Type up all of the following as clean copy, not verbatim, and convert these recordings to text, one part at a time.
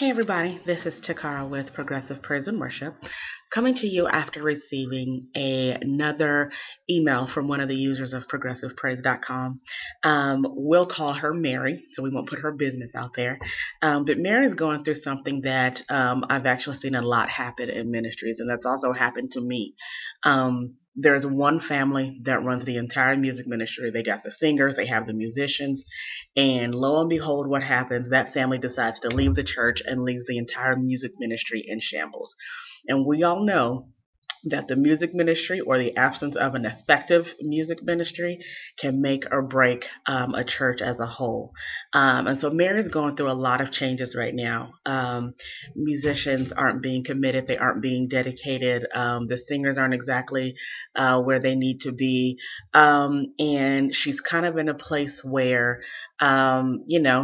Hey everybody, this is Taccara with Progressive Praise and Worship, coming to you after receiving another email from one of the users of progressivepraise.com. We'll call her Mary, so we won't put her business out there. But Mary's going through something that I've actually seen a lot happen in ministries, and that's also happened to me. There's one family that runs the entire music ministry. They got the singers, they have the musicians, and lo and behold, what happens? That family decides to leave the church and leaves the entire music ministry in shambles. And we all know that the music ministry, or the absence of an effective music ministry, can make or break a church as a whole. And so Mary's going through a lot of changes right now. Musicians aren't being committed, they aren't being dedicated, the singers aren't exactly where they need to be, and she's kind of in a place where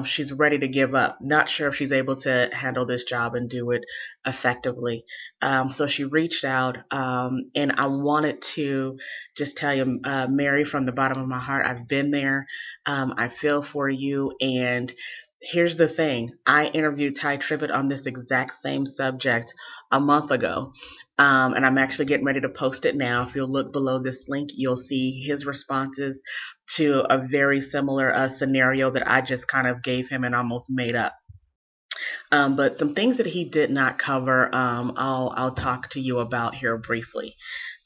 she's ready to give up, not sure if she's able to handle this job and do it effectively. So she reached out, and I wanted to just tell you, Mary, from the bottom of my heart, I've been there. I feel for you. And here's the thing. I interviewed Ty Tribbett on this exact same subject a month ago. And I'm actually getting ready to post it now. If you'll look below this link, you'll see his responses to a very similar scenario that I just kind of gave him and almost made up. But some things that he did not cover, I'll talk to you about here briefly.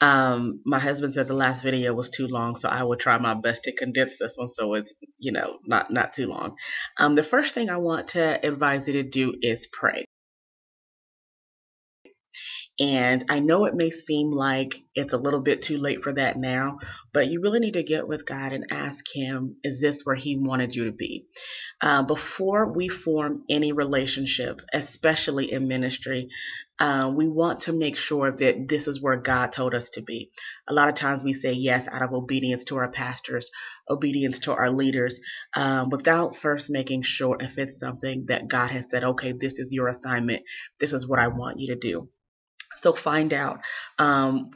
My husband said the last video was too long, so I will try my best to condense this one so it's not too long. The first thing I want to advise you to do is pray. And I know it may seem like it's a little bit too late for that now, but you really need to get with God and ask Him, is this where He wanted you to be? Before we form any relationship, especially in ministry, we want to make sure that this is where God told us to be. A lot of times we say yes out of obedience to our pastors, obedience to our leaders, without first making sure if it's something that God has said, okay, this is your assignment. This is what I want you to do. So find out,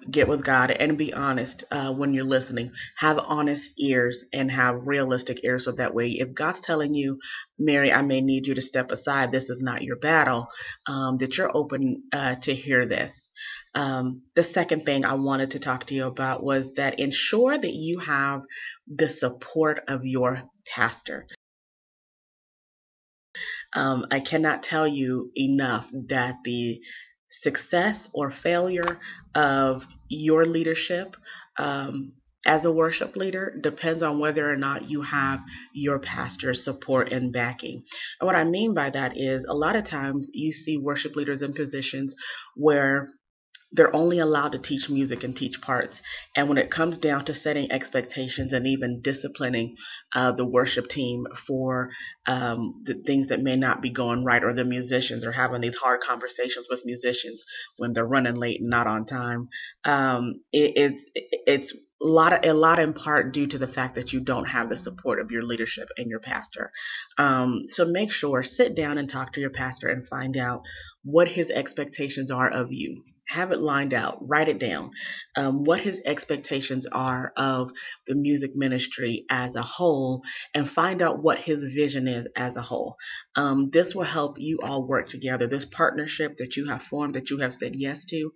get with God, and be honest when you're listening. Have honest ears and have realistic ears, so that way if God's telling you, Mary, I may need you to step aside, this is not your battle, that you're open to hear this. The second thing I wanted to talk to you about was that ensure that you have the support of your pastor. I cannot tell you enough that the success or failure of your leadership as a worship leader depends on whether or not you have your pastor's support and backing. And what I mean by that is, a lot of times you see worship leaders in positions where they're only allowed to teach music and teach parts. And when it comes down to setting expectations and even disciplining the worship team for the things that may not be going right, or the musicians, or having these hard conversations with musicians when they're running late and not on time, it's a lot in part due to the fact that you don't have the support of your leadership and your pastor. So make sure, sit down and talk to your pastor and find out what his expectations are of you. Have it lined out, write it down, what his expectations are of the music ministry as a whole, and find out what his vision is as a whole. This will help you all work together. This partnership that you have formed, that you have said yes to,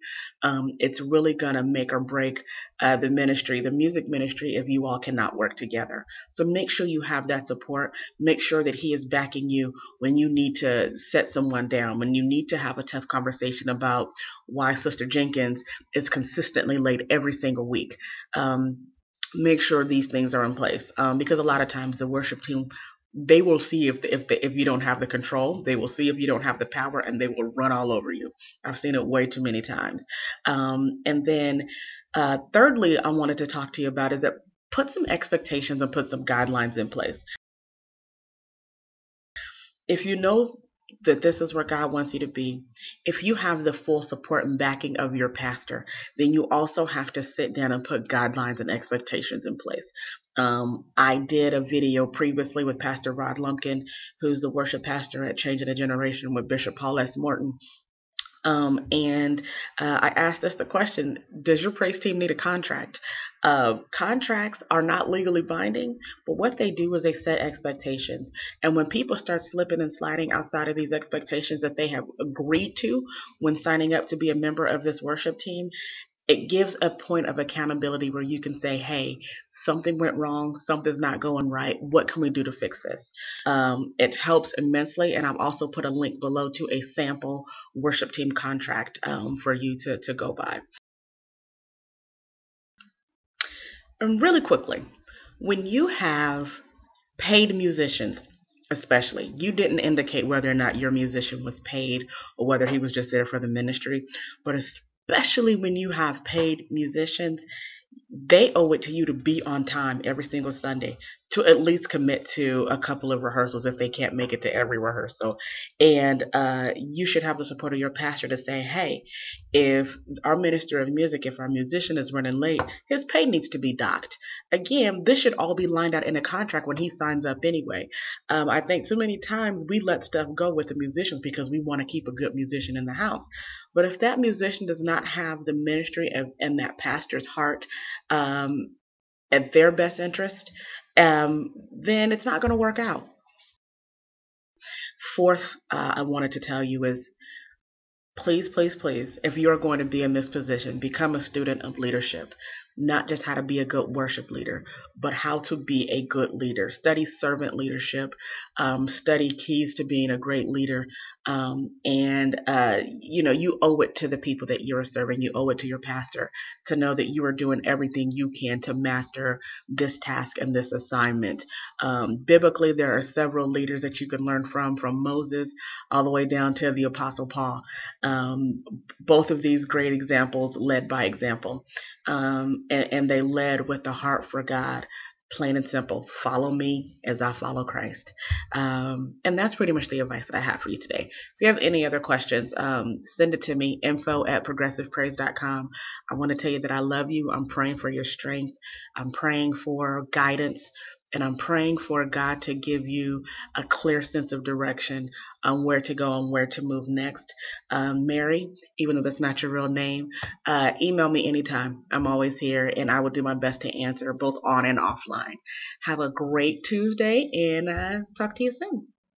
it's really going to make or break the ministry, the music ministry, if you all cannot work together. So make sure you have that support. Make sure that he is backing you when you need to set someone down, when you need to have a tough conversation about why Sister Jenkins is consistently late every single week. Make sure these things are in place, because a lot of times the worship team, they will see if you don't have the control. They will see if you don't have the power, and they will run all over you. I've seen it way too many times. And then thirdly, I wanted to talk to you about is that put some expectations and put some guidelines in place. If you know that this is where God wants you to be, if you have the full support and backing of your pastor, then you also have to sit down and put guidelines and expectations in place. I did a video previously with Pastor Rod Lumpkin, who's the worship pastor at Changing a Generation with Bishop Paul S. Morton. And I asked us the question: does your praise team need a contract? Contracts are not legally binding, but what they do is they set expectations. And when people start slipping and sliding outside of these expectations that they have agreed to when signing up to be a member of this worship team, it gives a point of accountability where you can say, hey, something went wrong, something's not going right. What can we do to fix this? It helps immensely. And I've also put a link below to a sample worship team contract for you to go by. And really quickly, when you have paid musicians, especially, you didn't indicate whether or not your musician was paid or whether he was just there for the ministry, but especially when you have paid musicians, they owe it to you to be on time every single Sunday, to at least commit to a couple of rehearsals if they can't make it to every rehearsal. And you should have the support of your pastor to say, hey, if our minister of music, if our musician is running late, his pay needs to be docked. Again, this should all be lined out in a contract when he signs up anyway. I think too many times we let stuff go with the musicians because we want to keep a good musician in the house. But if that musician does not have the ministry and that pastor's heart um, at their best interest, then it's not going to work out. Fourth, I wanted to tell you is please, please, please, if you are going to be in this position, become a student of leadership. Not just how to be a good worship leader, but how to be a good leader. Study servant leadership, study keys to being a great leader. You owe it to the people that you're serving. You owe it to your pastor to know that you are doing everything you can to master this task and this assignment. Biblically, there are several leaders that you can learn from Moses all the way down to the Apostle Paul. Both of these great examples led by example. And they led with the heart for God, plain and simple. Follow me as I follow Christ. And that's pretty much the advice that I have for you today. If you have any other questions, send it to me, info@progressivepraise.com. I want to tell you that I love you. I'm praying for your strength. I'm praying for guidance. And I'm praying for God to give you a clear sense of direction on where to go and where to move next. Mary, even though that's not your real name, email me anytime. I'm always here and I will do my best to answer both on and offline. Have a great Tuesday and talk to you soon.